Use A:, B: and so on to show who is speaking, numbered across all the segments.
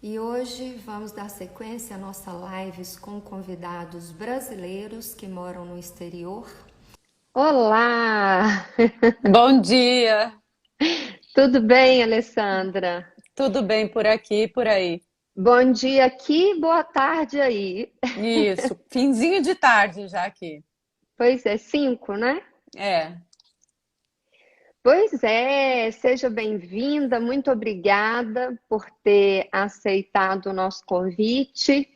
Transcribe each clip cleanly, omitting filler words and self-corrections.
A: E hoje vamos dar sequência à nossa lives com convidados brasileiros que moram no exterior.
B: Olá!
C: Bom dia,
B: Tudo bem, Alessandra?
C: tudo bem por aqui e por aí?
B: Bom dia aqui, boa tarde aí.
C: Isso, finzinho de tarde já aqui.
B: Pois é, 5, né?
C: É,
B: Pois é, seja bem-vinda, muito obrigada por ter aceitado o nosso convite.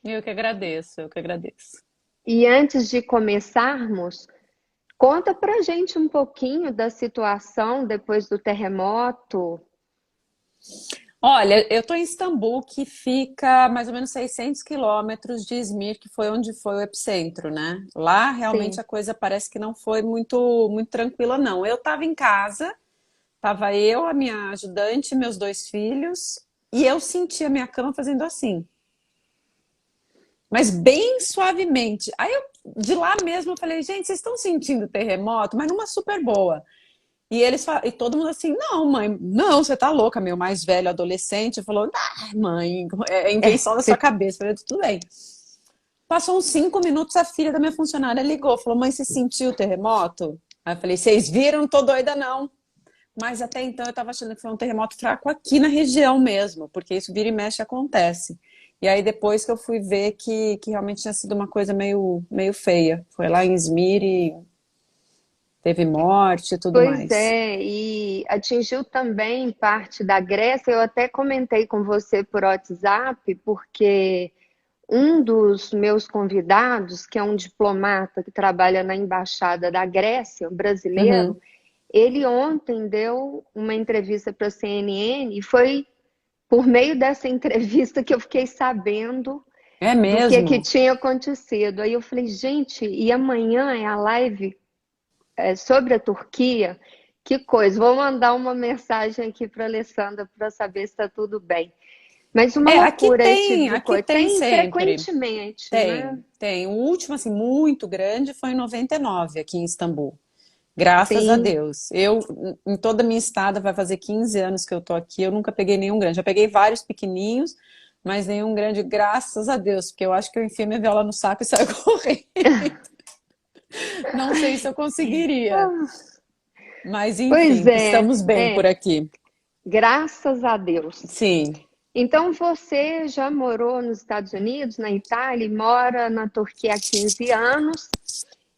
C: eu que agradeço, eu que agradeço.
B: E antes de começarmos, conta pra gente um pouquinho da situação depois do terremoto.
C: Olha, eu estou em Istambul, que fica a mais ou menos 600 quilômetros de Izmir, que foi onde foi o epicentro, né? Lá realmente
B: Sim.
C: a coisa parece que não foi muito tranquila, não. Eu estava em casa, estava eu, a minha ajudante, meus dois filhos, e eu senti a minha cama fazendo assim. Mas bem suavemente. Aí eu, de lá mesmo, eu falei, gente, vocês estão sentindo terremoto? Mas numa super boa. E todo mundo assim, não, mãe, não, você tá louca, meu mais velho adolescente, falou, ah, mãe, é invenção da sua cabeça. Eu falei, tudo bem. Passou uns 5 minutos, a filha da minha funcionária ligou, falou, mãe, você sentiu o terremoto? Aí eu falei, vocês viram? Não tô doida, não. Mas até então eu tava achando que foi um terremoto fraco aqui na região mesmo, porque isso vira e mexe acontece. E aí depois que eu fui ver que realmente tinha sido uma coisa meio feia. Foi lá em Izmir e teve morte e tudo
B: Pois
C: mais.
B: é, e atingiu também parte da Grécia. Eu até comentei com você por WhatsApp, porque um dos meus convidados, que é um diplomata que trabalha na embaixada da Grécia, um brasileiro,
C: Uhum.
B: ele ontem deu uma entrevista para a CNN e foi por meio dessa entrevista que eu fiquei sabendo
C: É
B: do que
C: mesmo?
B: tinha acontecido. Aí eu falei, gente, e amanhã é a live sobre a Turquia, que coisa. Vou mandar uma mensagem aqui para a Alessandra para saber se está tudo bem. Mas uma
C: É,
B: loucura esse tipo de
C: aqui
B: coisa.
C: tem
B: Tem
C: sempre.
B: frequentemente, né?
C: Tem. O último, assim, muito grande foi em 99 aqui em Istambul. Graças a
B: Sim.
C: Deus. Eu, em toda a minha estada, vai fazer 15 anos que eu tô aqui, eu nunca peguei nenhum grande. Já peguei vários pequenininhos, mas nenhum grande, graças a Deus, porque eu acho que eu enfiei minha viola no saco e saio correndo. Não sei se eu conseguiria. Mas,
B: Pois
C: enfim,
B: é,
C: estamos bem por aqui.
B: graças a Deus.
C: Sim,
B: Então você já morou nos Estados Unidos, na Itália, e mora na Turquia há 15 anos,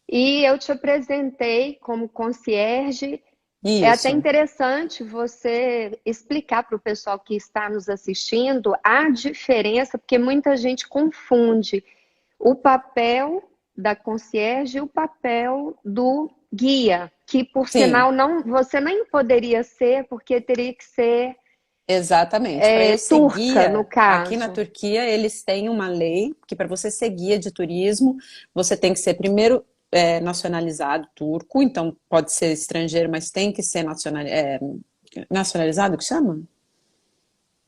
B: e eu te apresentei como concierge. É até
C: isso.
B: interessante você explicar para o pessoal que está nos assistindo a diferença, porque muita gente confunde o papel da concierge e o papel do guia, que por
C: Sim.
B: sinal não, você nem poderia ser, porque teria que ser
C: Exatamente. Para eu ser
B: turca, no
C: guia, aqui na
B: caso.
C: Turquia, eles têm uma lei que para você ser guia de turismo, você tem que ser primeiro nacionalizado turco, então pode ser estrangeiro, mas tem que ser nacionalizado, que chama?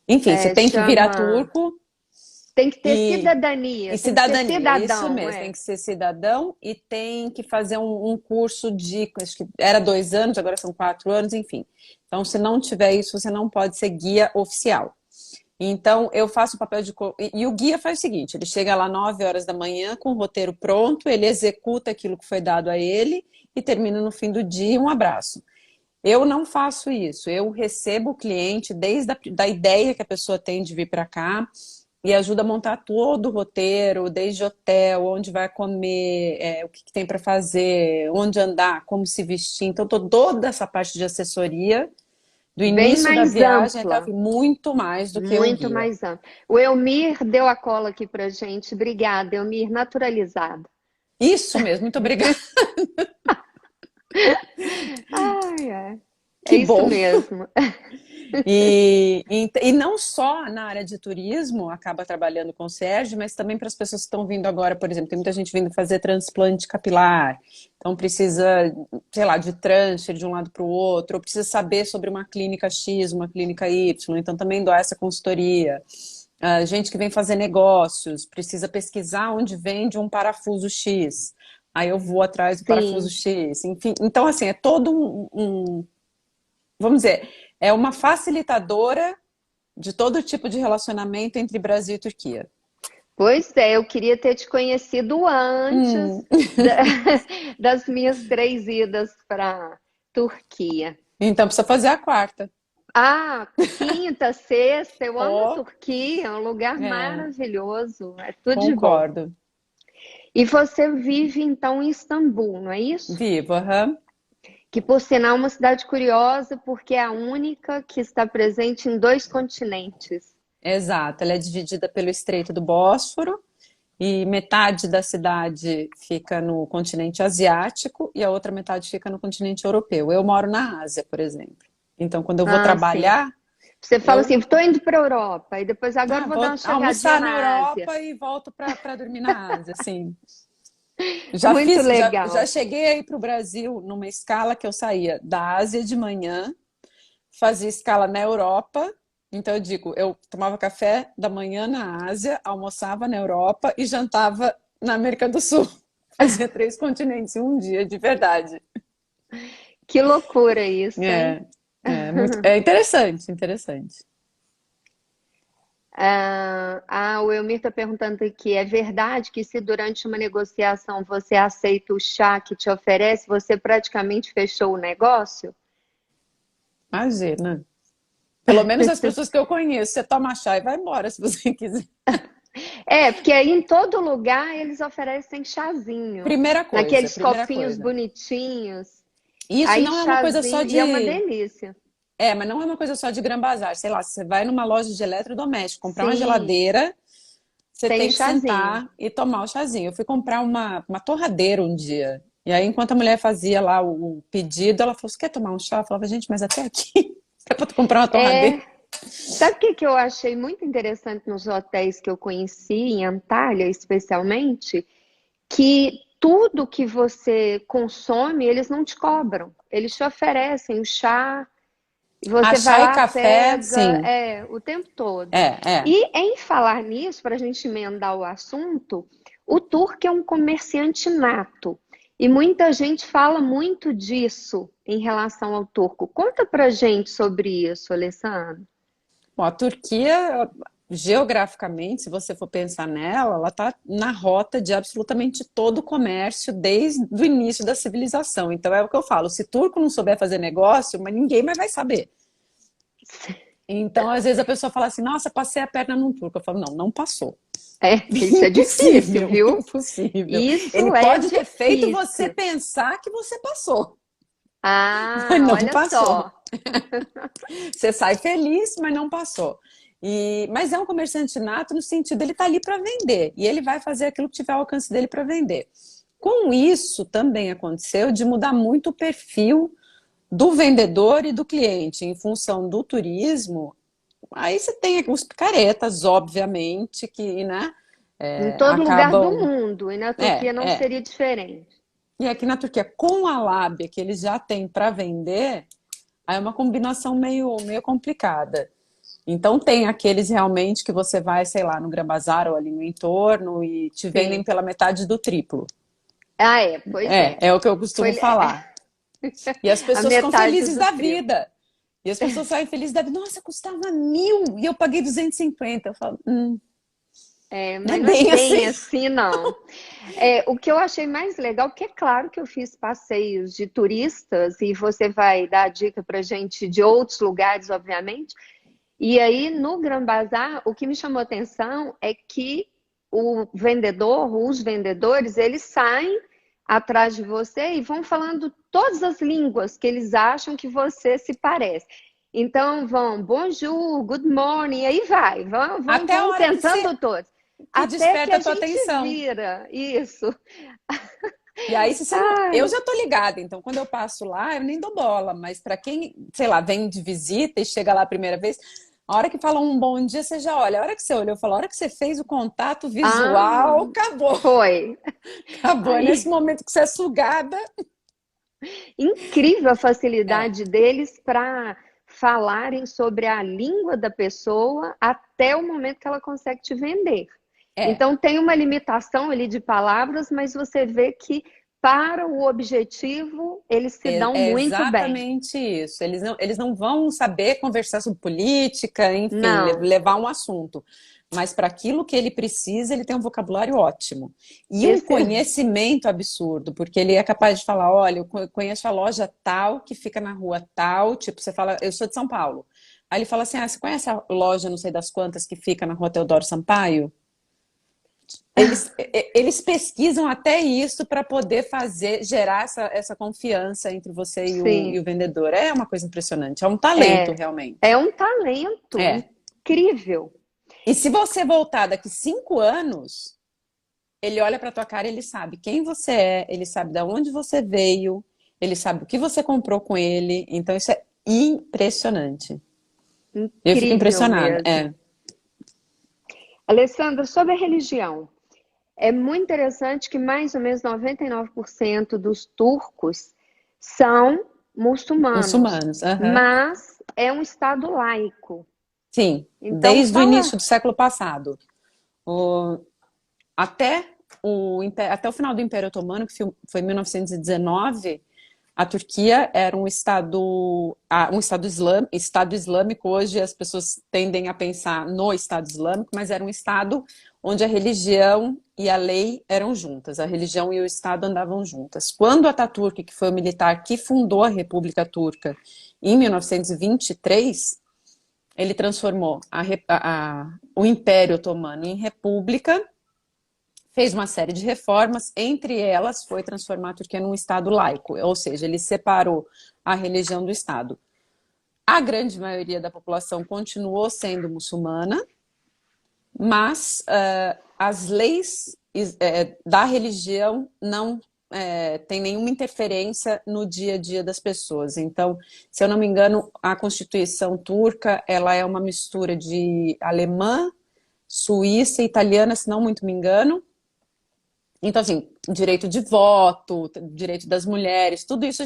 C: Enfim, você tem que virar
B: Chama.
C: turco
B: Tem que ter
C: e,
B: cidadania,
C: e
B: tem que ser
C: cidadania, isso
B: cidadão,
C: mesmo, tem
B: é.
C: que ser cidadão e tem que fazer um curso de, acho que era 2 anos, agora são 4 anos, enfim. Então, se não tiver isso, você não pode ser guia oficial. Então, eu faço o papel de. E o guia faz o seguinte: ele chega lá 9 horas da manhã com o roteiro pronto, ele executa aquilo que foi dado a ele e termina no fim do dia um abraço. Eu não faço isso. Eu recebo o cliente desde da ideia que a pessoa tem de vir para cá e ajuda a montar todo o roteiro, desde hotel, onde vai comer, o que tem para fazer, onde andar, como se vestir. Então, toda essa parte de assessoria do
B: Bem
C: início da
B: mais
C: viagem até o
B: ampla.
C: fim, muito mais do que um
B: Muito
C: guia.
B: mais amplo. O Elmir deu a cola aqui pra gente. Obrigada, Elmir, naturalizado.
C: Isso mesmo, muito obrigada.
B: Ai, ai. É
C: Que
B: isso
C: bom.
B: mesmo.
C: E não só na área de turismo acaba trabalhando com o Sérgio, mas também para as pessoas que estão vindo agora, por exemplo, tem muita gente vindo fazer transplante capilar, então precisa, sei lá, de transfer de um lado para o outro, ou precisa saber sobre uma clínica X, uma clínica Y, então também dou essa consultoria. Gente que vem fazer negócios, precisa pesquisar onde vende um parafuso X. Aí eu vou atrás do parafuso
B: Sim.
C: X, enfim. Então, assim, é todo vamos dizer, é uma facilitadora de todo tipo de relacionamento entre Brasil e Turquia.
B: Pois é, eu queria ter te conhecido
C: Hum.
B: antes da- das minhas 3 idas para Turquia.
C: Então precisa fazer a quarta.
B: Ah, quinta, sexta, eu amo a
C: Ó,
B: Turquia, é um lugar
C: é,
B: maravilhoso, é tudo de bom.
C: concordo.
B: E você vive então em Istambul, não é isso?
C: Vivo, aham.
B: Que por sinal é uma cidade curiosa porque é a única que está presente em 2 continentes.
C: Exato. Ela é dividida pelo Estreito do Bósforo e metade da cidade fica no continente asiático e a outra metade fica no continente europeu. Eu moro na Ásia, por exemplo. Então, quando eu vou
B: Ah, sim.
C: trabalhar,
B: Você fala assim,
C: eu
B: estou indo para a Europa e depois agora eu vou dar
C: vou
B: uma chegadinha
C: almoçar na
B: na Ásia.
C: Europa e volto para dormir na Ásia, assim.
B: Muito
C: Já
B: legal.
C: cheguei aí para o Brasil numa escala que eu saía da Ásia de manhã, fazia escala na Europa. Então eu digo, eu tomava café da manhã na Ásia, almoçava na Europa e jantava na América do Sul. Fazia 3 continentes em um dia, de verdade.
B: Que loucura isso, hein?
C: É, é interessante, interessante.
B: O Elmir está perguntando aqui, é verdade que se durante uma negociação você aceita o chá que te oferece, você praticamente fechou o negócio?
C: Imagina. Pelo menos as pessoas que eu conheço, você toma chá e vai embora se você quiser.
B: É, porque aí em todo lugar eles oferecem chazinho, naqueles
C: Primeira
B: copinhos
C: coisa.
B: bonitinhos.
C: Isso
B: Aí
C: não é uma coisa só
B: chazinho, e é uma
C: de.
B: delícia.
C: É, mas não é uma coisa só de Gran Bazar. Sei lá, você vai numa loja de eletrodoméstico comprar uma
B: Sim,
C: geladeira, você
B: tem
C: tem que
B: chazinho.
C: sentar e tomar o chazinho. Eu fui comprar uma torradeira um dia. E aí, enquanto a mulher fazia lá o pedido, ela falou: Você quer tomar um chá? Eu falava: Gente, mas até aqui é pra tu comprar uma torradeira.
B: É, sabe o que que eu achei muito interessante nos hotéis que eu conheci, em Antalya especialmente? Que tudo que você consome, eles não te cobram. Eles te oferecem o chá, e
C: Ah,
B: você vai
C: chá e
B: lá,
C: café,
B: pega,
C: sim.
B: o tempo todo.
C: É, é.
B: E em falar nisso, para a gente emendar o assunto, o turco é um comerciante nato. E muita gente fala muito disso em relação ao turco. Conta pra gente sobre isso, Alessandra.
C: Bom, a Turquia, geograficamente, se você for pensar nela, ela está na rota de absolutamente todo o comércio desde o início da civilização. Então é o que eu falo: se turco não souber fazer negócio, mas ninguém mais vai saber. Então, às vezes a pessoa fala assim: Nossa, passei a perna num turco. Eu falo: Não, não passou.
B: Isso é difícil,
C: Impossível,
B: viu?
C: impossível. Ele
B: Isso é
C: pode ter feito você
B: difícil.
C: pensar que você passou, mas
B: Ah,
C: não
B: olha
C: passou.
B: só.
C: Você sai feliz, mas não passou. Mas é um comerciante nato no sentido, ele está ali para vender e ele vai fazer aquilo que tiver ao alcance dele para vender. Com isso, também aconteceu de mudar muito o perfil do vendedor e do cliente em função do turismo. Aí você tem os picaretas, obviamente, que, né,
B: Em todo lugar do
C: acabam.
B: mundo, e na Turquia não
C: É.
B: seria diferente.
C: E aqui na Turquia, com a lábia que eles já têm para vender, aí é uma combinação meio complicada. Então tem aqueles realmente que você vai, sei lá, no Gran Bazar ou ali no entorno e te vendem
B: Sim.
C: pela metade do triplo.
B: Ah, é, pois é.
C: É o que eu costumo
B: Foi
C: falar. E as
B: a
C: pessoas ficam
B: metade
C: felizes
B: do
C: da
B: triplo.
C: vida. E as pessoas saem felizes da vida. Nossa, custava 1.000 e eu paguei 250. Eu falo, não é
B: Mas não é
C: bem
B: bem
C: assim.
B: assim, não. O que eu achei mais legal, que é claro que eu fiz passeios de turistas, e você vai dar dica pra gente de outros lugares, obviamente. E aí, no Gran Bazar, o que me chamou a atenção é que os vendedores, eles saem atrás de você e vão falando todas as línguas que eles acham que você se parece. Então, vão, bonjour, good morning, e aí vai,
C: Até a
B: vão
C: hora
B: tentando todos.
C: que
B: Até que
C: desperta a
B: a
C: tua
B: gente
C: atenção.
B: vira, isso.
C: E aí, se você não. Eu
B: Ai,
C: já tô ligada, então quando eu passo lá, eu nem dou bola, mas para quem, sei lá, vem de visita e chega lá a primeira vez, a hora que fala um bom dia, você já olha. A hora que você olhou, eu falo, a hora que você fez o contato
B: ah,
C: visual, acabou.
B: foi.
C: Acabou. É nesse
B: Aí,
C: momento que você é sugada.
B: incrível a
C: É,
B: facilidade deles para falarem sobre a língua da pessoa até o momento que ela consegue te vender.
C: é,
B: Então tem uma limitação ali de palavras, mas você vê que para o objetivo, eles se dão
C: É
B: muito bem.
C: exatamente isso. Eles não vão saber conversar sobre política, enfim,
B: Não,
C: levar um assunto. Mas para aquilo que ele precisa, ele tem um vocabulário ótimo. E um
B: esse,
C: conhecimento absurdo, porque ele é capaz de falar: olha, eu conheço a loja tal, que fica na rua tal. Tipo, você fala, eu sou de São Paulo. Aí ele fala assim: ah, você conhece a loja, não sei das quantas, que fica na rua Teodoro Sampaio? Eles pesquisam até isso para poder gerar essa confiança entre você e o
B: sim,
C: vendedor. É uma coisa impressionante, é um talento
B: é,
C: realmente.
B: é um talento
C: É.
B: incrível.
C: E se você voltar daqui 5 anos, ele olha para tua cara e ele sabe quem você é, ele sabe de onde você veio, ele sabe o que você comprou com ele. Então isso é impressionante. Eu fico
B: Incrível
C: impressionada.
B: mesmo. Alessandra, sobre a religião, é muito interessante que mais ou menos 99% dos turcos são muçulmanos,
C: Muçulmanos. Aham.
B: mas é um estado laico.
C: Sim,
B: Então,
C: desde o
B: fala.
C: início do século passado. O- Até até o final do Império Otomano, que foi em 1919, a Turquia era Estado islâmico. Hoje as pessoas tendem a pensar no Estado Islâmico, mas era um Estado onde a religião e a lei eram juntas, a religião e o Estado andavam juntas. Quando Ataturk, que foi o militar que fundou a República Turca em 1923, ele transformou o Império Otomano em república, fez uma série de reformas, entre elas foi transformar a Turquia num Estado laico, ou seja, ele separou a religião do Estado. A grande maioria da população continuou sendo muçulmana, mas as leis da religião não tem nenhuma interferência no dia a dia das pessoas. Então, se eu não me engano, a Constituição turca ela é uma mistura de alemã, suíça e italiana, se não muito me engano. Então, assim, direito de voto, direito das mulheres, tudo isso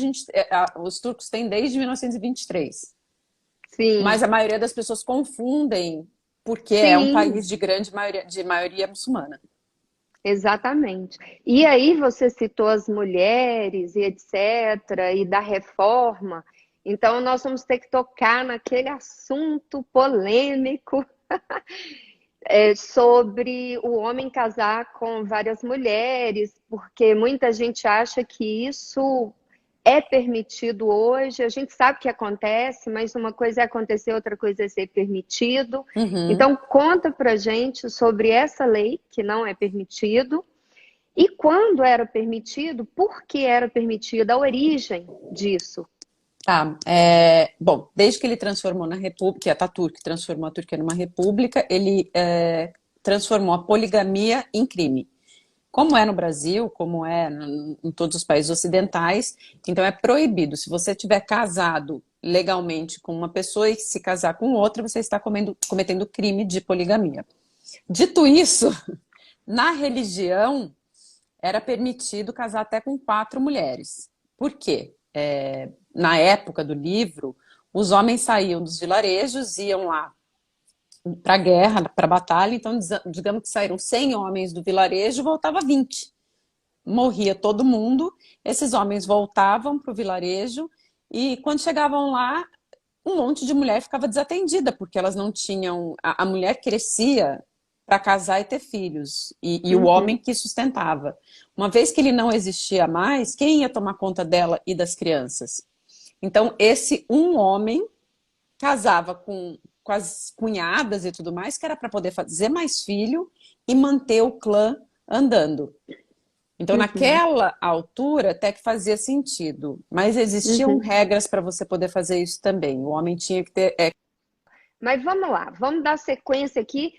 C: os turcos têm desde 1923. Mas
B: Sim,
C: a maioria das pessoas confundem porque é um
B: sim,
C: país de grande maioria, de maioria muçulmana.
B: exatamente. E aí você citou as mulheres e etc., e da reforma. Então, nós vamos ter que tocar naquele assunto polêmico sobre o homem casar com várias mulheres, porque muita gente acha que isso é permitido hoje. A gente sabe que acontece, mas uma coisa é acontecer, outra coisa é ser permitido.
C: Uhum.
B: Então, conta pra gente sobre essa lei que não é permitido e quando era permitido, por que era permitido, a origem disso.
C: Tá. Bom, desde que ele transformou na República, que Ataturk transformou a Turquia numa república, ele transformou a poligamia em crime. Como é no Brasil, como é em todos os países ocidentais, então é proibido. Se você tiver casado legalmente com uma pessoa e se casar com outra, você está cometendo crime de poligamia. Dito isso, na religião era permitido casar até com 4 mulheres. Por quê? Na época do livro, os homens saíam dos vilarejos, iam lá para a guerra, para a batalha, então digamos que saíram 100 homens do vilarejo, voltava 20. Morria todo mundo, esses homens voltavam para o vilarejo e quando chegavam lá, um monte de mulher ficava desatendida, porque elas não tinham. A mulher crescia para casar e ter filhos, e o homem
B: Uhum,
C: que sustentava. Uma vez que ele não existia mais, quem ia tomar conta dela e das crianças? Então, esse um homem casava com as cunhadas e tudo mais, que era para poder fazer mais filho e manter o clã andando. Então,
B: uhum,
C: naquela altura, até que fazia sentido, mas existiam
B: uhum.
C: regras para você poder fazer isso também. O homem tinha que ter.
B: Mas vamos lá, vamos dar sequência aqui.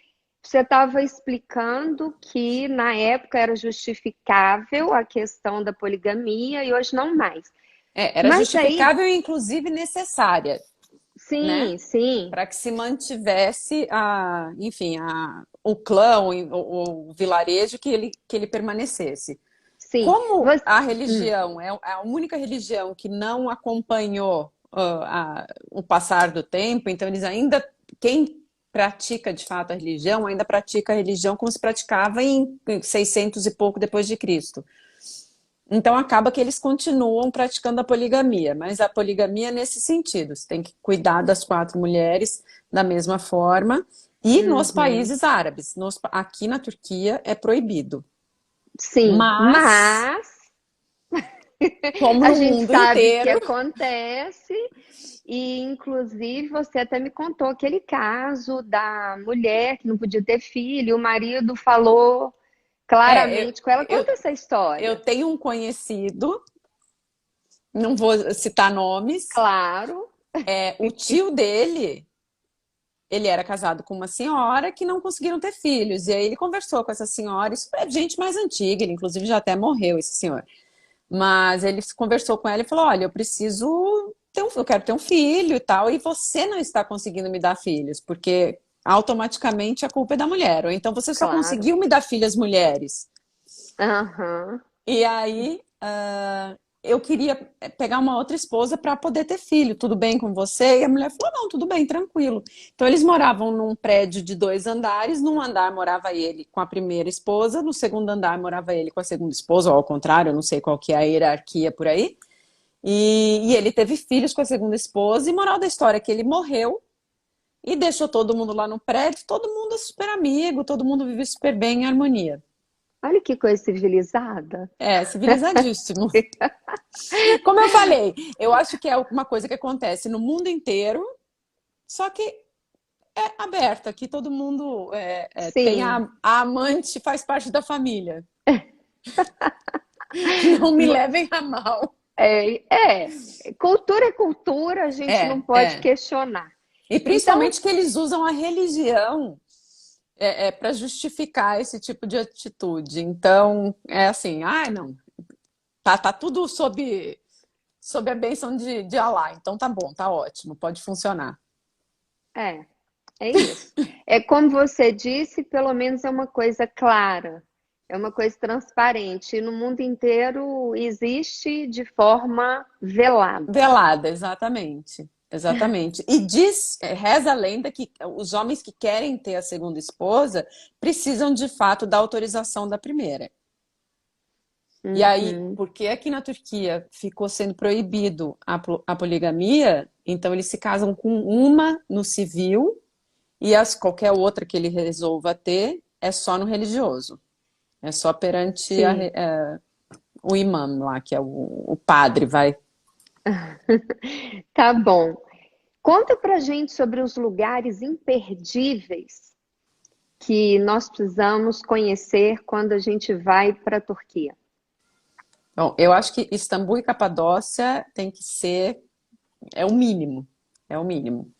B: Você estava explicando que na época era justificável a questão da poligamia e hoje não mais.
C: Era
B: Mas aí,
C: justificável e, inclusive, necessária, né?
B: sim, sim,
C: Para que se mantivesse enfim, o clã, o vilarejo, que ele permanecesse.
B: sim.
C: Como
B: Você,
C: a
B: hum,
C: religião é a única religião que não acompanhou o passar do tempo, então eles ainda, quem pratica de fato a religião, ainda pratica a religião como se praticava em 600 e pouco depois de Cristo. Então acaba que eles continuam praticando a poligamia, mas a poligamia é nesse sentido, você tem que cuidar das 4 mulheres da mesma forma, e nos
B: Uhum.
C: países árabes, aqui na Turquia é proibido.
B: Sim,
C: Mas,
B: mas
C: como
B: a
C: no
B: gente
C: mundo
B: sabe que
C: inteiro,
B: acontece, e inclusive você até me contou aquele caso da mulher que não podia ter filho, o marido falou
C: é, eu,
B: claramente com ela.
C: eu,
B: Conta essa
C: eu
B: história.
C: tenho um conhecido, não vou citar nomes,
B: Claro.
C: o tio dele, ele era casado com uma senhora que não conseguiram ter filhos, e aí ele conversou com essa senhora, isso é gente mais antiga, ele inclusive já até morreu, esse senhor. Mas ele conversou com ela e falou: olha, eu quero ter um filho e tal, e você não está conseguindo me dar filhos, porque automaticamente a culpa é da mulher. Ou então você só
B: Claro.
C: conseguiu me dar filhas mulheres.
B: Aham.
C: E aí eu queria pegar uma outra esposa para poder ter filho. Tudo bem com você? E a mulher falou: não, tudo bem, tranquilo. Então eles moravam num prédio de 2 andares. Num andar morava ele com a primeira esposa, no segundo andar morava ele com a segunda esposa, ou ao contrário, eu não sei qual que é a hierarquia por aí. E ele teve filhos com a segunda esposa. E moral da história é que ele morreu e deixou todo mundo lá no prédio. Todo mundo é super amigo, todo mundo vive super bem em harmonia.
B: Olha que coisa civilizada.
C: É, civilizadíssimo. Como eu falei, eu acho que é uma coisa que acontece no mundo inteiro, só que é aberta, aqui todo mundo tem
B: Sim.
C: a amante, faz parte da família. Não me levem a mal.
B: Cultura é cultura, a gente não
C: É,
B: pode
C: é.
B: questionar.
C: E
B: Então,
C: principalmente que eles usam a religião para justificar esse tipo de atitude. Então, é assim, não, tá tudo sob a bênção de Alá, então tá bom, tá ótimo, pode funcionar.
B: é, é isso. É como você disse, pelo menos é uma coisa clara, é uma coisa transparente. E no mundo inteiro existe de forma velada.
C: Velada, exatamente. Exatamente. E reza a lenda que os homens que querem ter a segunda esposa precisam de fato da autorização da primeira. E aí,
B: Uhum,
C: porque aqui na Turquia ficou sendo proibido a poligamia, então eles se casam com uma no civil e qualquer outra que ele resolva ter é só no religioso. É só perante
B: sim.
C: o imã lá, que é o padre, vai.
B: Tá bom. Conta pra gente sobre os lugares imperdíveis que nós precisamos conhecer quando a gente vai para a Turquia.
C: Bom, eu acho que Istambul e Capadócia tem que ser, é o mínimo, é o mínimo.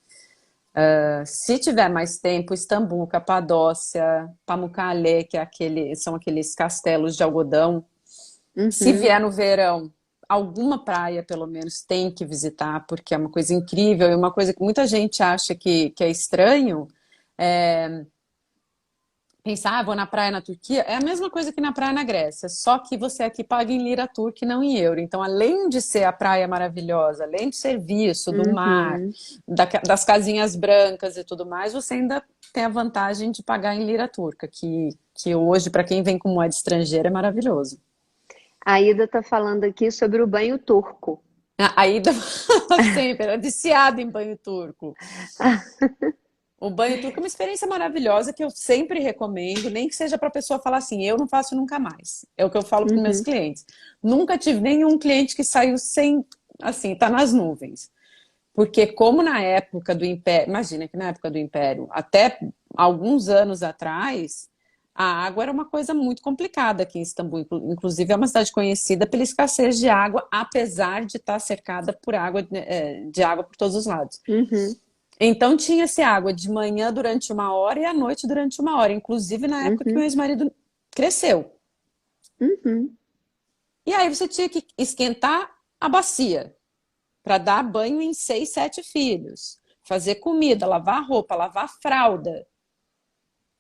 C: Se tiver mais tempo, Istambul, Capadócia, Pamukkale, que são aqueles castelos de algodão. Se
B: Uhum.
C: vier no verão, alguma praia, pelo menos, tem que visitar, porque é uma coisa incrível e uma coisa que muita gente acha que é estranho. Pensar, vou na praia na Turquia, é a mesma coisa que na praia na Grécia, só que você aqui paga em lira turca e não em euro. Então, além de ser a praia maravilhosa, além de serviço, do mar,
B: Uhum.
C: das casinhas brancas e tudo mais, você ainda tem a vantagem de pagar em lira turca, que hoje, para quem vem com moeda estrangeira, é maravilhoso.
B: A Ida está falando aqui sobre o banho turco.
C: A ida sempre, era viciada em banho turco. O banho turco é uma experiência maravilhosa que eu sempre recomendo, nem que seja para a pessoa falar assim, eu não faço nunca mais. É o que eu falo para meus
B: Uhum.
C: clientes. Nunca tive nenhum cliente que saiu sem, assim, tá nas nuvens. Porque como na época do Império, imagina que na época do Império, até alguns anos atrás, a água era uma coisa muito complicada aqui em Istambul. Inclusive é uma cidade conhecida pela escassez de água, apesar de estar cercada por água, de água por todos os lados.
B: Uhum.
C: Então tinha-se água de manhã durante 1 hora e à noite durante 1 hora, inclusive na época que meu
B: Uhum.
C: ex-marido cresceu.
B: Uhum.
C: E aí você tinha que esquentar a bacia para dar banho em 6, 7 filhos, fazer comida, lavar roupa, lavar fralda.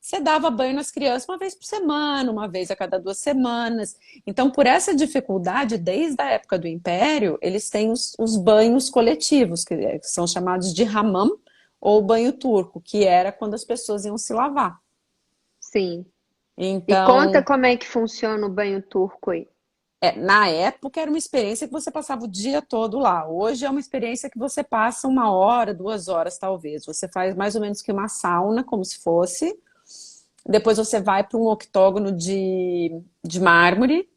C: Você dava banho nas crianças 1 vez por semana, 1 vez a cada 2 semanas. Então, por essa dificuldade, desde a época do Império, eles têm os banhos coletivos, que são chamados de hammam, ou banho turco, que era quando as pessoas iam se lavar.
B: Sim. E conta
C: Então,
B: como é que funciona o banho turco aí.
C: Na época era uma experiência que você passava o dia todo lá. Hoje é uma experiência que você passa 1 hora, 2 horas, talvez. Você faz mais ou menos que uma sauna, como se fosse. Depois você vai para um octógono de mármore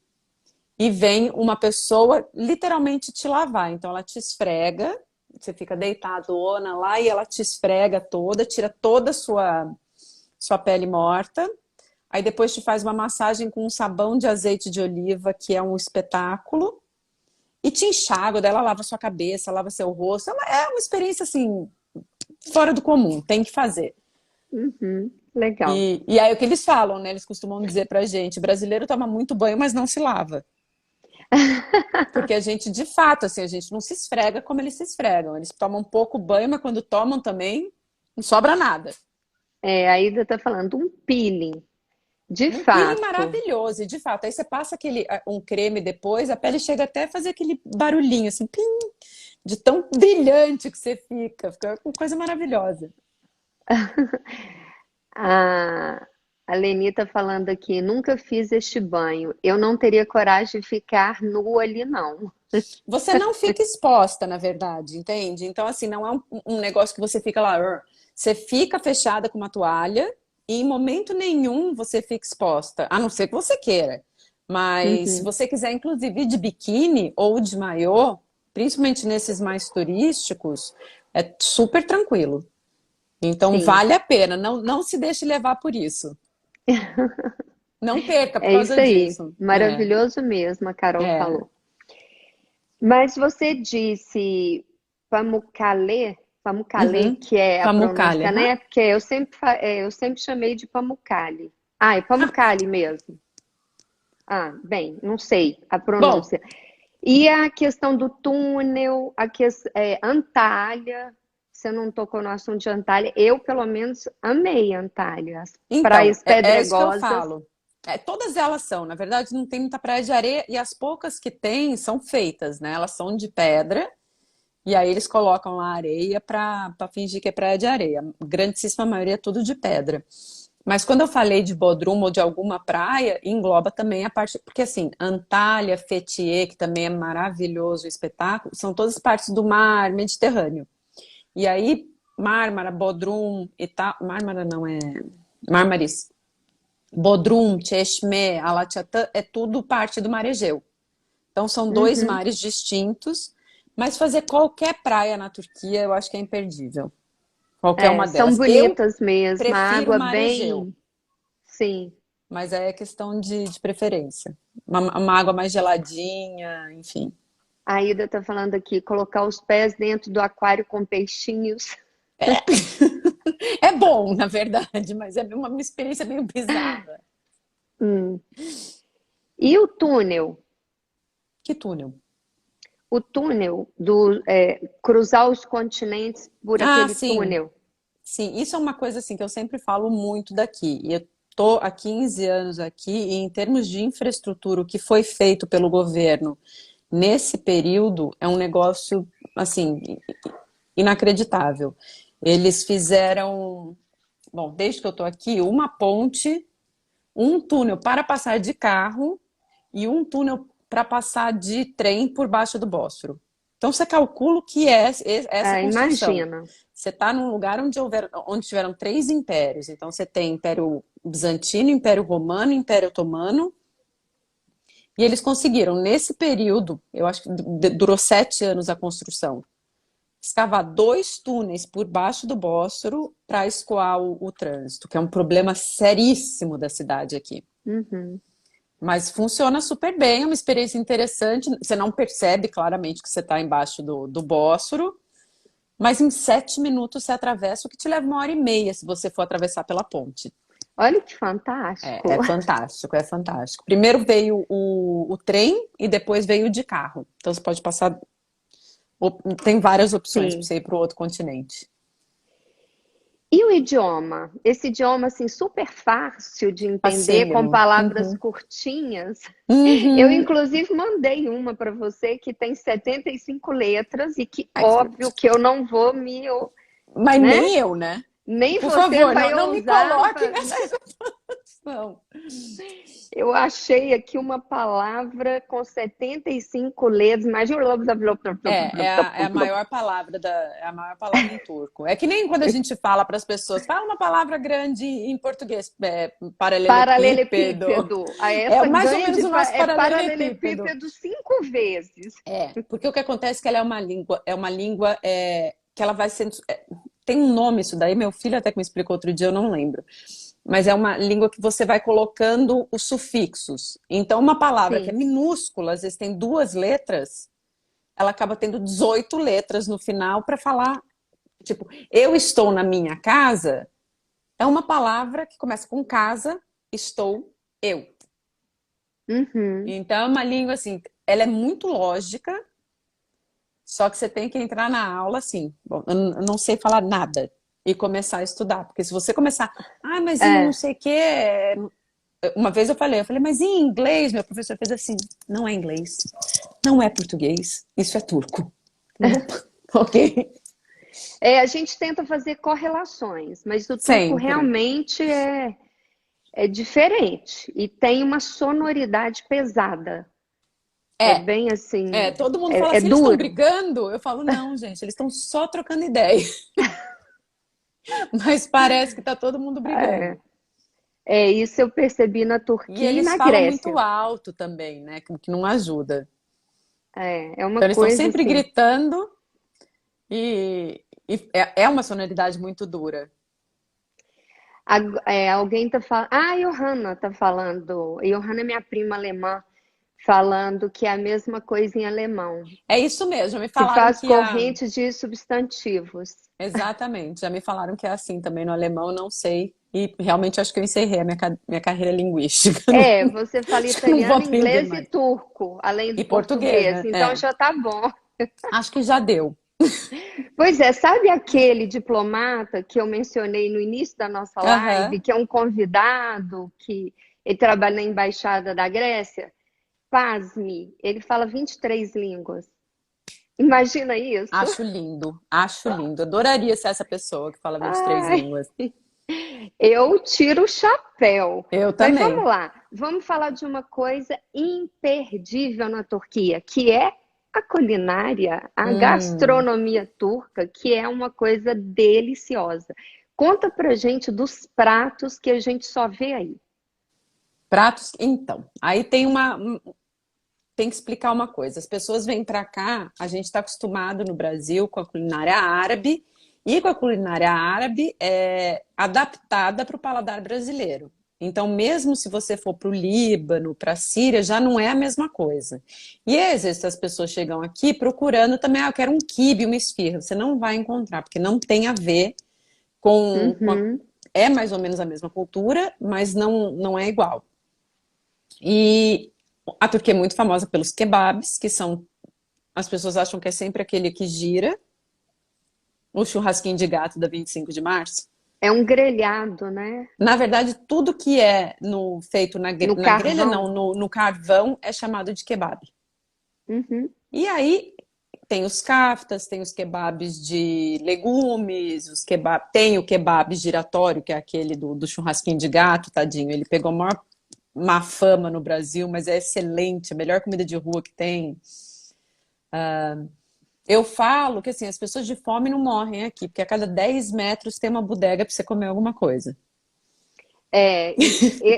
C: e vem uma pessoa literalmente te lavar. Então ela te esfrega, você fica deitadona lá e ela te esfrega toda, tira toda a sua pele morta. Aí depois te faz uma massagem com um sabão de azeite de oliva, que é um espetáculo. E te enxágua, daí ela lava sua cabeça, lava seu rosto. É uma experiência, assim, fora do comum, tem que fazer.
B: Uhum, legal.
C: E aí o que eles falam, né? Eles costumam dizer pra gente, brasileiro toma muito banho, mas não se lava. Porque a gente, de fato, assim, a gente não se esfrega como eles se esfregam. Eles tomam pouco banho, mas quando tomam também, não sobra nada.
B: A Ida tá falando um peeling. De
C: Um peeling
B: fato.
C: maravilhoso, e de fato, aí você passa um creme depois, a pele chega até a fazer aquele barulhinho, assim, pim, de tão brilhante que você fica uma coisa maravilhosa.
B: A, a Leni tá falando aqui, nunca fiz este banho. Eu não teria coragem de ficar nua ali, não.
C: Você não fica exposta, na verdade, entende? Então, assim, não é um negócio que você fica lá, você fica fechada com uma toalha e em momento nenhum você fica exposta, a não ser que você queira. Mas se
B: Uhum,
C: você quiser, inclusive, ir de biquíni ou de maiô, principalmente nesses mais turísticos, é super tranquilo. Então,
B: sim.
C: vale a pena. Não, não se deixe levar por isso. Não perca por
B: É isso
C: causa
B: aí.
C: disso.
B: Maravilhoso mesmo, a Carol
C: É.
B: falou. Mas você disse Pamukkale, Pamukkale,
C: Uhum.
B: que é a
C: Pamukkale,
B: pronúncia,
C: aham.
B: né? Porque eu sempre chamei de Pamukkale. Ah, é Pamukkale mesmo. Ah, bem, não sei a
C: Bom,
B: pronúncia. E a questão do túnel, Antália, você não tocou no assunto de Antália, eu pelo menos amei Antália, as
C: então,
B: praias
C: é isso que eu
B: pedregosas.
C: falo. Todas elas são, na verdade, não tem muita praia de areia e as poucas que tem são feitas, né? Elas são de pedra e aí eles colocam lá areia para fingir que é praia de areia. A grandíssima maioria é tudo de pedra. Mas quando eu falei de Bodrum ou de alguma praia, engloba também a parte. Porque assim, Antália, Fethiye, que também é maravilhoso o espetáculo, são todas partes do mar Mediterrâneo. E aí, Mármara, Bodrum e tal. Mármara não é. Marmaris. Bodrum, Çeşme, Alaçatı é tudo parte do Mar Egeu. Então são dois
B: Uhum.
C: mares distintos, mas fazer qualquer praia na Turquia eu acho que é imperdível. Qualquer
B: É,
C: uma
B: são
C: delas. Eu
B: bonitas mesmo, a
C: prefiro o
B: água
C: Mar Egeu,
B: bem, sim.
C: mas aí é questão de preferência. Uma água mais geladinha, enfim.
B: A Ida tá falando aqui, colocar os pés dentro do aquário com peixinhos.
C: É bom, na verdade, mas é uma experiência meio bizarra.
B: Hum. E o túnel?
C: Que túnel?
B: O túnel do cruzar os continentes por
C: Ah,
B: aquele
C: sim.
B: túnel.
C: Sim, isso é uma coisa assim que eu sempre falo muito daqui. E eu tô há 15 anos aqui e em termos de infraestrutura, o que foi feito pelo governo nesse período é um negócio assim inacreditável. Eles fizeram, bom, desde que eu tô aqui, uma ponte, um túnel para passar de carro e um túnel para passar de trem por baixo do Bósforo. Então você calcula o que é essa
B: Ah,
C: construção.
B: imagina.
C: Você está num lugar onde tiveram três impérios. Então você tem Império Bizantino, Império Romano, Império Otomano. E eles conseguiram, nesse período, eu acho que durou 7 anos a construção, escavar 2 túneis por baixo do Bósforo para escoar o trânsito, que é um problema seríssimo da cidade aqui.
B: Uhum.
C: Mas funciona super bem, é uma experiência interessante. Você não percebe claramente que você está embaixo do Bósforo, mas em 7 minutos você atravessa, o que te leva 1 hora e meia se você for atravessar pela ponte.
B: Olha que
C: É
B: fantástico.
C: fantástico, é fantástico. Primeiro veio o trem e depois veio o de carro. Então você pode passar. Tem várias opções para
B: Sim.
C: você ir para o outro continente.
B: E o idioma? Esse idioma assim super fácil de entender, com
C: Facílimo.
B: palavras
C: Uhum.
B: curtinhas. Eu
C: Uhum.
B: inclusive mandei uma para você que tem 75 letras e que
C: Ai,
B: óbvio que eu não vou
C: mas
B: né?
C: nem eu, né?
B: Nem
C: Por
B: você
C: favor,
B: vai
C: não me
B: ousar.
C: coloque nessa. Não.
B: Eu achei aqui uma palavra com 75 letras, imagina.
C: É a maior palavra é a maior palavra em turco. É que nem quando a gente fala para as pessoas, fala uma palavra grande em português, paralelepípedo.
B: Paralelepípedo.
C: É
B: Essa
C: mais ou
B: ganha
C: menos o nosso
B: é
C: paralelepípedo.
B: paralelepípedo 5 vezes.
C: Porque o que acontece é que ela é uma língua que ela vai sendo. Tem um nome isso daí, meu filho até que me explicou outro dia, eu não lembro. Mas é uma língua que você vai colocando os sufixos. Então, uma palavra que é
B: Sim.
C: minúscula, às vezes tem 2 letras, ela acaba tendo 18 letras no final para falar. Tipo, eu estou na minha casa, é uma palavra que começa com casa, estou, eu.
B: Uhum.
C: Então, é uma língua assim, ela é muito lógica, só que você tem que entrar na aula assim, bom, eu não sei falar nada e começar a estudar, porque se você começar, mas e não
B: É.
C: sei o quê, uma vez eu falei, mas em inglês, meu professor fez assim, não é inglês, não é português, isso é turco. Ok?
B: A gente tenta fazer correlações, mas o turco
C: Sempre.
B: realmente é diferente e tem uma sonoridade pesada. É
C: É,
B: bem assim,
C: todo mundo fala
B: é
C: assim, eles estão
B: duro.
C: brigando? Eu falo, não, gente, eles estão só trocando ideia. Mas parece que tá todo mundo
B: É,
C: brigando.
B: isso eu percebi na
C: E
B: Turquia e
C: eles
B: na
C: falam muito
B: Grécia.
C: alto também, né? Que não ajuda.
B: É uma
C: Então eles estão
B: coisa
C: sempre
B: assim.
C: gritando e é uma sonoridade muito dura.
B: Alguém tá falando. Ah, a Johanna tá falando. Johanna é minha prima alemã, falando que é a mesma coisa em alemão.
C: É isso mesmo, já me
B: Se
C: falaram
B: faz
C: que
B: corrente de substantivos.
C: Exatamente, já me falaram que é assim também no alemão, não sei. E realmente acho que eu encerrei a minha carreira linguística.
B: Você fala
C: Acho que eu não vou
B: italiano,
C: aprender
B: inglês e
C: mais.
B: turco, além do
C: E português,
B: português.
C: né?
B: Então já tá bom.
C: Acho que já deu.
B: Pois é, sabe aquele diplomata que eu mencionei no início da nossa live,
C: Aham.
B: que é um convidado, que ele trabalha na Embaixada da Grécia? Pasme, ele fala 23 línguas. Imagina isso?
C: Acho lindo, acho lindo. Adoraria ser essa pessoa que fala 23
B: Ai,
C: línguas.
B: eu tiro o chapéu.
C: Eu
B: Mas vamos
C: também.
B: lá, vamos falar de uma coisa imperdível na Turquia, que é a culinária, a
C: Hum,
B: gastronomia turca, que é uma coisa deliciosa. Conta pra gente dos pratos que a gente só vê aí.
C: pratos. Então, aí tem que explicar uma coisa. As pessoas vêm para cá, a gente está acostumado no Brasil com a culinária árabe e com a culinária árabe adaptada para o paladar brasileiro. Então, mesmo se você for para o Líbano, para a Síria, já não é a mesma coisa. E às vezes as pessoas chegam aqui procurando também, eu quero um quibe, uma esfirra. Você não vai encontrar, porque não tem a ver
B: Uhum.
C: é mais ou menos a mesma cultura, mas não é igual. E a Turquia é muito famosa pelos kebabs, que são. As pessoas acham que é sempre aquele que gira, o churrasquinho de gato da 25 de março.
B: É um grelhado, né?
C: Na verdade, tudo que é feito
B: No
C: na grelha,
B: carvão.
C: não, no carvão, é chamado de kebab.
B: Uhum.
C: E aí tem os kaftas, tem os kebabs de legumes, tem o kebab giratório, que é aquele do churrasquinho de gato, tadinho. Ele pegou a maior má fama no Brasil, mas é excelente, a melhor comida de rua que tem. Eu falo que assim, as pessoas de fome não morrem aqui, porque a cada 10 metros tem uma bodega para você comer alguma coisa.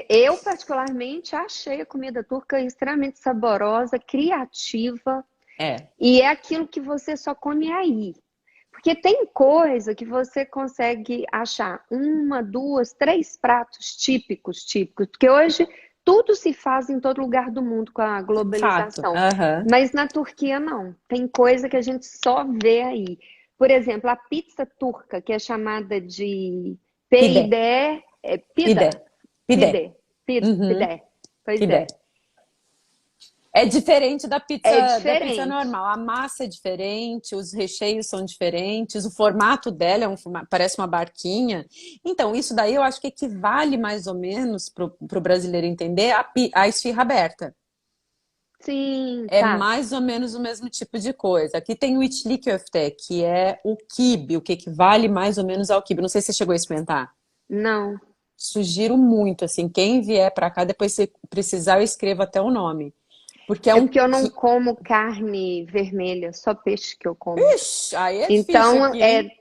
B: Eu particularmente achei a comida turca extremamente saborosa, criativa,
C: É,
B: e é aquilo que você só come aí. Porque tem coisa que você consegue achar uma, duas, três pratos típicos, porque hoje tudo se faz em todo lugar do mundo com a
C: fato.
B: globalização.
C: Aham.
B: Mas na Turquia não. Tem coisa que a gente só vê aí. Por exemplo, a pizza turca, que é chamada de
C: Pide,
B: PIDE,
C: pide,
B: pida,
C: pide. Uhum,
B: pide. Pois
C: pide.
B: é.
C: É diferente
B: É
C: da pizza
B: diferente.
C: normal. A massa é diferente, os recheios são diferentes, o formato dela parece uma barquinha. Então, isso daí eu acho que equivale mais ou menos para o brasileiro entender a esfirra aberta.
B: Sim,
C: É
B: tá.
C: mais ou menos o mesmo tipo de coisa. Aqui tem o içli köfte, que é o quibe, o que equivale mais ou menos ao quibe. Não sei se você chegou a experimentar.
B: Não.
C: Sugiro muito, assim, quem vier para cá, depois se precisar, eu escrevo até o nome. Porque é
B: É
C: um...
B: porque eu não como carne vermelha, só peixe que eu como.
C: Ixi, aí é difícil
B: Então,
C: aqui, hein?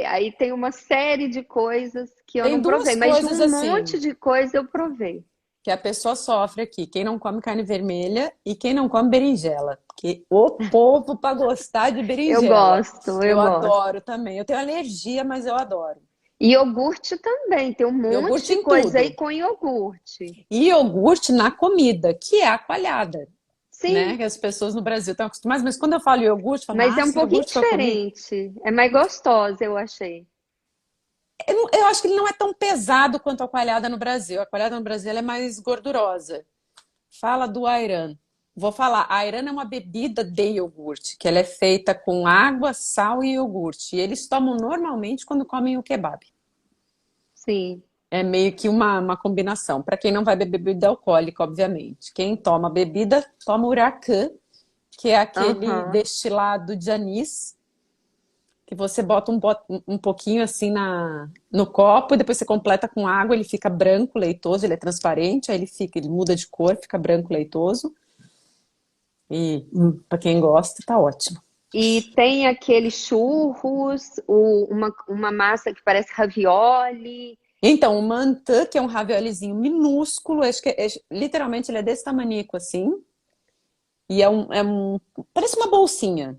B: aí tem uma série de coisas que eu
C: Tem
B: não provei,
C: duas
B: mas
C: coisas
B: um monte
C: assim
B: de coisa eu provei.
C: que a pessoa sofre aqui. Quem não come carne vermelha e quem não come berinjela. Porque o povo para gostar de
B: Eu
C: berinjela.
B: gosto,
C: Eu
B: eu gosto.
C: adoro também. Eu tenho alergia, mas eu adoro.
B: E iogurte também, tem um monte
C: Iogurte
B: de
C: em
B: coisa aí
C: tudo.
B: com iogurte.
C: E iogurte na comida, que é a coalhada, né?
B: Sim,
C: Que as pessoas no Brasil estão acostumadas. Mas quando eu falo iogurte, falam,
B: mas é um
C: nossa,
B: pouquinho
C: iogurte com a comida.
B: diferente. É mais gostosa, eu achei.
C: Eu acho que ele não é tão pesado quanto a coalhada no Brasil. A coalhada no Brasil ela é mais gordurosa. Fala do ayran. Vou falar, a ayran é uma bebida de iogurte, que ela é feita com água, sal e iogurte. E eles tomam normalmente quando comem o kebab.
B: Sim.
C: É meio que uma combinação. Para quem não vai beber bebida alcoólica, obviamente. Quem toma bebida, toma uracan, que é aquele
B: Aham.
C: destilado de anis, que você bota um pouquinho assim no copo, e depois você completa com água, ele fica branco, leitoso, ele é transparente, aí ele muda de cor, fica branco, leitoso. E para quem gosta, tá ótimo.
B: E tem aqueles churros, uma massa que parece ravioli.
C: Então, o mantã, que é um raviolizinho minúsculo, acho que literalmente ele é desse tamanico assim, e parece uma bolsinha.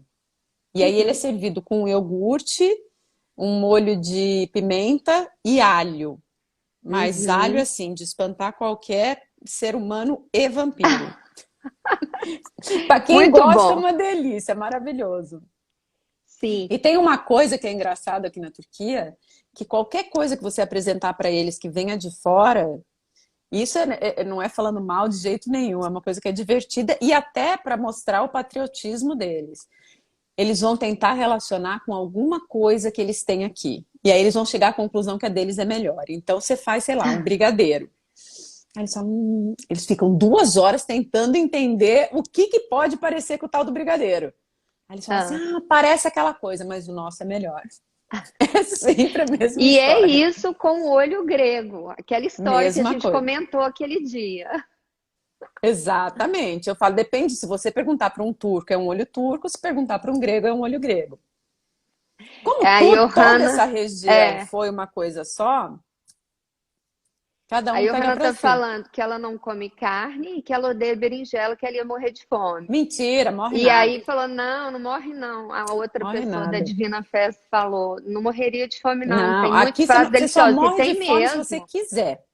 C: E aí ele é
B: Uhum,
C: servido com iogurte, um molho de pimenta e alho. Mas alho,
B: uhum.
C: assim, de espantar qualquer ser humano e vampiro. Para quem
B: Muito
C: gosta, é
B: bom.
C: uma delícia, é maravilhoso.
B: Sim.
C: E tem uma coisa que é engraçada aqui na Turquia, que qualquer coisa que você apresentar para eles que venha de fora, isso não é falando mal de jeito nenhum, é uma coisa que é divertida e até para mostrar o patriotismo deles. Eles vão tentar relacionar com alguma coisa que eles têm aqui. E aí eles vão chegar à conclusão que a deles é melhor. Então você faz, sei lá, um brigadeiro. Aí eles falam, eles ficam 2 horas tentando entender o que pode parecer com o tal do brigadeiro. Aí eles falam assim,
B: Ah.
C: parece aquela coisa, mas o nosso é melhor. É sempre a mesma
B: E é
C: história.
B: isso com o olho grego, aquela história que a
C: Mesma
B: gente
C: coisa.
B: comentou aquele dia.
C: Exatamente. Eu falo, depende, se você perguntar para um turco é um olho turco, se perguntar para um grego é um olho grego. Como
B: A
C: toda essa
B: Johanna,
C: região
B: é,
C: foi uma coisa só, cada
B: a
C: um pega
B: Johanna
C: para
B: tá
C: si.
B: falando que ela não come carne e que ela odeia berinjela, que ela ia morrer de fome.
C: Mentira, morre
B: E aí
C: nada.
B: falou, não, não morre não. A outra
C: Morre
B: pessoa da
C: nada.
B: Divina Festa falou, não morreria de fome não,
C: Não,
B: tem muitos
C: aqui você,
B: pratos
C: você só
B: deliciosos. E
C: morre de
B: tem
C: fome se você
B: mesmo.
C: quiser.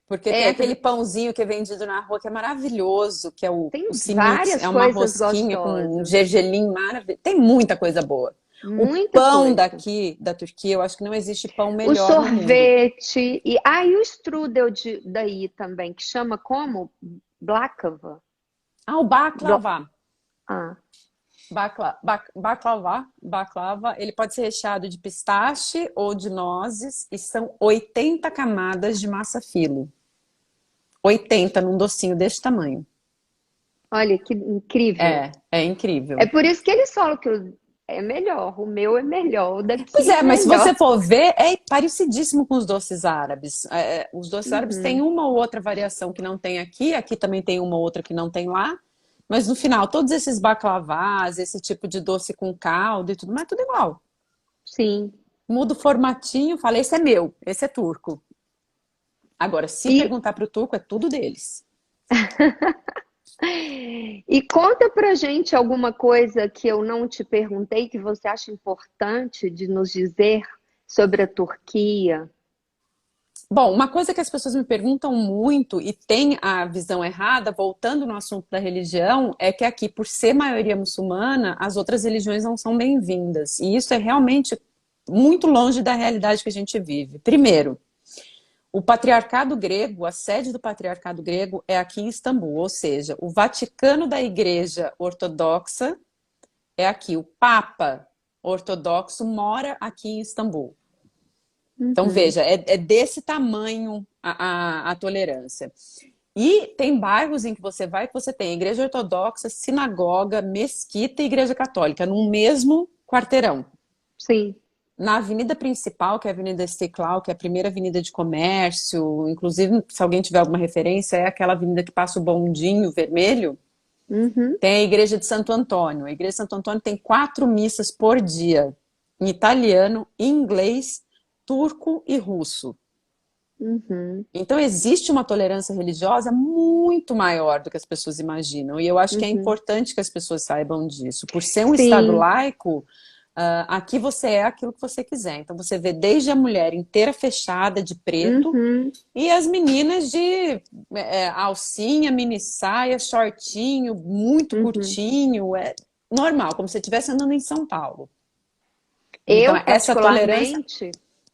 C: Porque tem
B: É,
C: aquele pãozinho que é vendido na rua que é maravilhoso, que é o
B: tem
C: simit,
B: várias
C: é uma
B: coisas
C: rosquinha com um
B: gostosas.
C: gergelim maravilhoso. Tem muita coisa boa. O
B: Muita
C: pão
B: coisa.
C: daqui, da Turquia, eu acho que não existe pão
B: O
C: melhor no mundo.
B: sorvete e o strudel daí também, que chama como? Blacava.
C: Ah, o baklava.
B: Ah,
C: Baklava, ele pode ser recheado de pistache ou de nozes e são 80 camadas de massa filo. 80 num docinho desse tamanho.
B: olha que incrível.
C: É
B: É
C: incrível.
B: por isso que eles falam que é melhor, o meu é melhor, o
C: Pois
B: daqui
C: é,
B: é
C: mas se
B: melhor.
C: você for ver, é parecidíssimo com os doces árabes. Os doces árabes têm
B: Uhum.
C: uma ou outra variação que não tem aqui, aqui também tem uma ou outra que não tem lá, mas no final, todos esses baklavas, esse tipo de doce com caldo e tudo, mas é tudo igual.
B: Sim.
C: Muda o formatinho, fala, esse é meu, esse é turco. Agora, se
B: E,
C: perguntar para o turco, é tudo deles.
B: e conta pra gente alguma coisa que eu não te perguntei que você acha importante de nos dizer sobre a Turquia.
C: Bom, uma coisa que as pessoas me perguntam muito e tem a visão errada, voltando no assunto da religião, é que aqui, por ser maioria muçulmana, as outras religiões não são bem-vindas. E isso é realmente muito longe da realidade que a gente vive. Primeiro, o patriarcado grego, a sede do patriarcado grego é aqui em Istambul, ou seja, o Vaticano da Igreja Ortodoxa é aqui, o Papa Ortodoxo mora aqui em Istambul. Então,
B: Uhum.
C: veja, é desse tamanho a tolerância. E tem bairros em que você vai que você tem igreja ortodoxa, sinagoga, mesquita e igreja católica, num mesmo quarteirão.
B: Sim.
C: na avenida principal, que é a Avenida Istiklal, que é a primeira avenida de comércio, inclusive, se alguém tiver alguma referência, é aquela avenida que passa o bondinho vermelho,
B: Uhum,
C: tem a Igreja de Santo Antônio. A Igreja de Santo Antônio tem 4 missas por dia, em italiano, inglês, turco e russo.
B: uhum,
C: Então, existe uma tolerância religiosa muito maior do que as pessoas imaginam. E eu acho que é
B: uhum.
C: importante que as pessoas saibam disso. Por ser um Estado
B: Sim,
C: laico, aqui você é aquilo que você quiser. Então, você vê desde a mulher inteira fechada de preto
B: uhum,
C: e as meninas de alcinha, mini saia, shortinho, muito
B: uhum.
C: curtinho. É normal, como se você estivesse andando em São Paulo. Então,
B: Eu,
C: essa tolerância.
B: particularmente,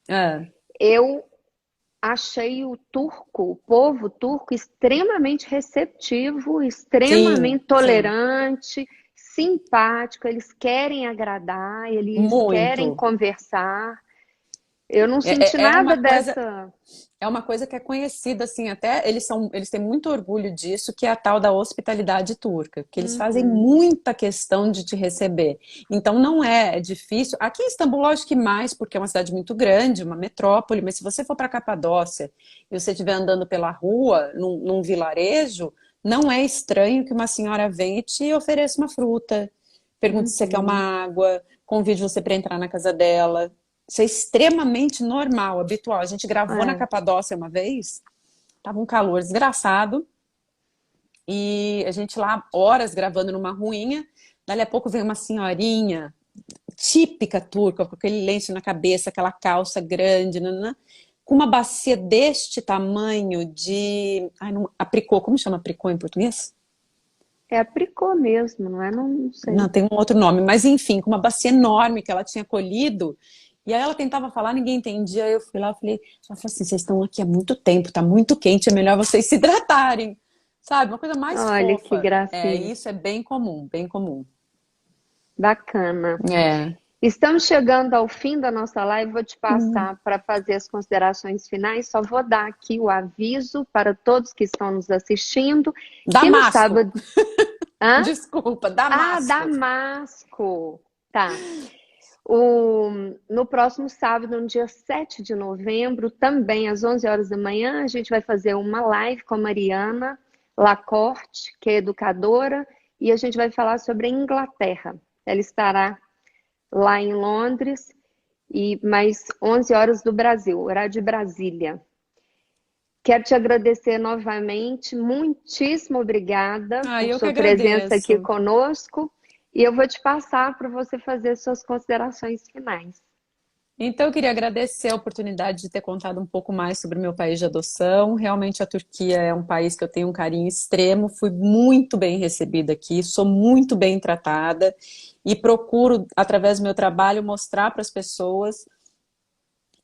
C: É,
B: eu achei o povo turco, extremamente receptivo,
C: sim,
B: extremamente
C: sim,
B: tolerante, simpático. Eles querem agradar, eles querem
C: muito.
B: conversar. Eu não senti
C: É
B: nada
C: uma coisa.
B: dessa.
C: É uma coisa que é conhecida, assim, até eles têm muito orgulho disso, que é a tal da hospitalidade turca, que eles fazem
B: Uhum,
C: muita questão de te receber. Então não é difícil. Aqui em Istambul, lógico que mais, porque é uma cidade muito grande, uma metrópole, mas se você for para Capadócia e você estiver andando pela rua, num vilarejo, não é estranho que uma senhora venha e te ofereça uma fruta, pergunte se você quer
B: uhum.
C: uma água, convide você para entrar na casa dela. Isso é extremamente normal, habitual. A gente gravou na
B: É.
C: Capadócia uma vez, tava um calor desgraçado, e a gente lá, horas gravando numa ruinha, dali a pouco vem uma senhorinha, típica turca, com aquele lenço na cabeça, aquela calça grande, nanã, com uma bacia deste tamanho de. Ai, não, apricot, como chama apricot em português?
B: É apricot mesmo, não é? Não, não
C: Não,
B: sei.
C: tem um outro nome, mas enfim, com uma bacia enorme que ela tinha colhido. E aí ela tentava falar, ninguém entendia. Aí eu fui lá, eu falei, ela falou assim, vocês estão aqui há muito tempo, tá muito quente, é melhor vocês se hidratarem. Sabe, uma coisa mais
B: Olha que
C: fofa. É,
B: gracinha.
C: isso é bem comum, bem comum.
B: Bacana.
C: É.
B: Estamos chegando ao fim da nossa live. Vou te
C: Hum.
B: passar para fazer as considerações finais. Só vou dar aqui o aviso para todos que estão nos assistindo, que no
C: Damasco.
B: sábado. Hã?
C: Desculpa,
B: Ah,
C: Damasco.
B: Damasco. Tá. No próximo sábado, no dia 7 de novembro, também às 11 horas da manhã, a gente vai fazer uma live com a Mariana Lacorte, que é educadora, e a gente vai falar sobre a Inglaterra. Ela estará lá em Londres, e mais 11 horas do Brasil, horário de Brasília. Quero te agradecer novamente, muitíssimo obrigada
C: Ah,
B: por
C: eu que
B: sua presença aqui
C: agradeço.
B: conosco, e eu vou te passar para você fazer suas considerações finais.
C: Então, eu queria agradecer a oportunidade de ter contado um pouco mais sobre o meu país de adoção. Realmente, a Turquia é um país que eu tenho um carinho extremo. Fui muito bem recebida aqui, sou muito bem tratada e procuro, através do meu trabalho, mostrar para as pessoas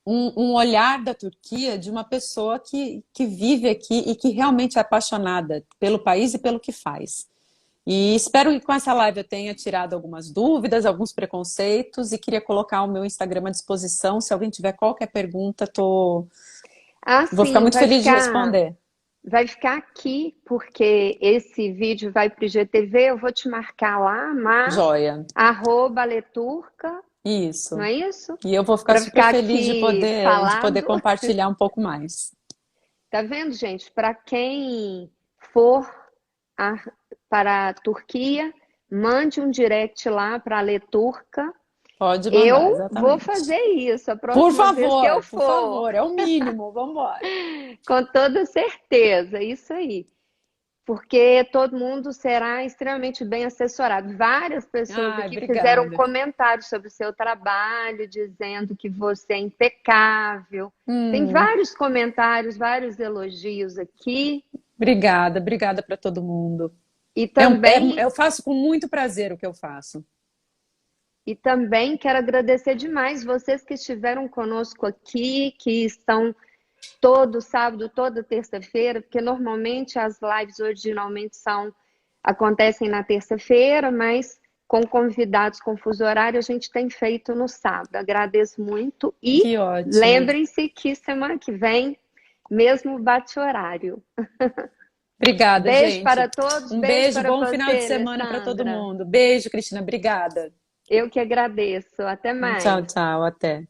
C: um olhar da Turquia de uma pessoa que vive aqui e que realmente é apaixonada pelo país e pelo que faz. E espero que com essa live eu tenha tirado algumas dúvidas, alguns preconceitos e queria colocar o meu Instagram à disposição. Se alguém tiver qualquer pergunta,
B: Ah,
C: vou ficar
B: sim,
C: muito feliz de responder.
B: vai ficar aqui, porque esse vídeo vai para o IGTV, eu vou te marcar lá,
C: Joia.
B: @leturca, não
C: Isso.
B: é isso?
C: E eu vou ficar
B: Para
C: super
B: ficar
C: feliz
B: aqui
C: de poder
B: falado.
C: compartilhar um pouco mais.
B: Tá vendo, gente? Para quem for a- para a Turquia, mande um direct lá para a Leturca.
C: Pode mandar,
B: Eu vou
C: exatamente.
B: fazer isso a próxima vez que eu
C: Por
B: for,
C: favor, é o mínimo. Vamos embora.
B: com toda certeza, isso aí. Porque todo mundo será extremamente bem assessorado. Várias pessoas
C: Ai,
B: aqui fizeram
C: obrigada.
B: comentários sobre o seu trabalho, dizendo que você é impecável. Tem
C: Hum,
B: vários comentários, vários elogios aqui.
C: obrigada, obrigada para todo mundo.
B: E também
C: Eu faço com muito prazer o que eu faço.
B: E também quero agradecer demais vocês que estiveram conosco aqui, que estão todo sábado, toda terça-feira, porque normalmente as lives originalmente acontecem na terça-feira, mas com convidados com fuso horário a gente tem feito no sábado. Agradeço muito e
C: Que ótimo.
B: lembrem-se que semana que vem, mesmo bate horário.
C: Obrigada,
B: Beijo
C: gente.
B: para todos,
C: Um
B: beijo
C: beijo,
B: para
C: bom final de
B: você,
C: semana para todo
B: Alessandra.
C: mundo. Beijo, Cristina, obrigada.
B: Eu que agradeço. Até
C: Tchau,
B: mais.
C: tchau, até.